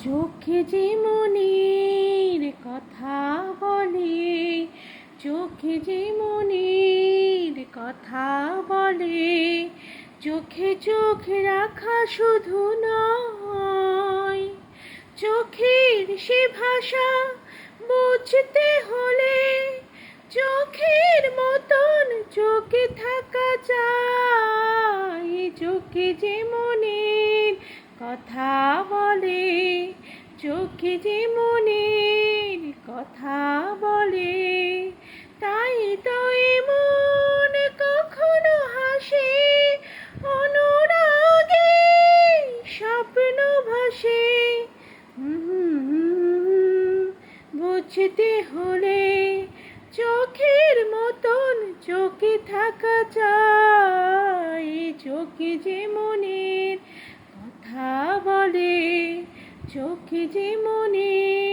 চোখে যে মনের কথা বলে, চোখে যে মনের কথা বলে, চোখে চোখ রাখা শুধু নয়, চোখের সে ভাষা বুঝতে হলে চোখের মতন চোখে থাকা চাই। চোখে যে মনের কথা বলে, চোখে যে মনের কথা বলে, তাই তো এমন কখনো হাসে, অনুরাগে স্বপ্ন ভাসে। বুঝতে হলে চোখের মতন চোখে থাকা চাই। চোখে যে মনের কথা বলে, চোখে যে মনের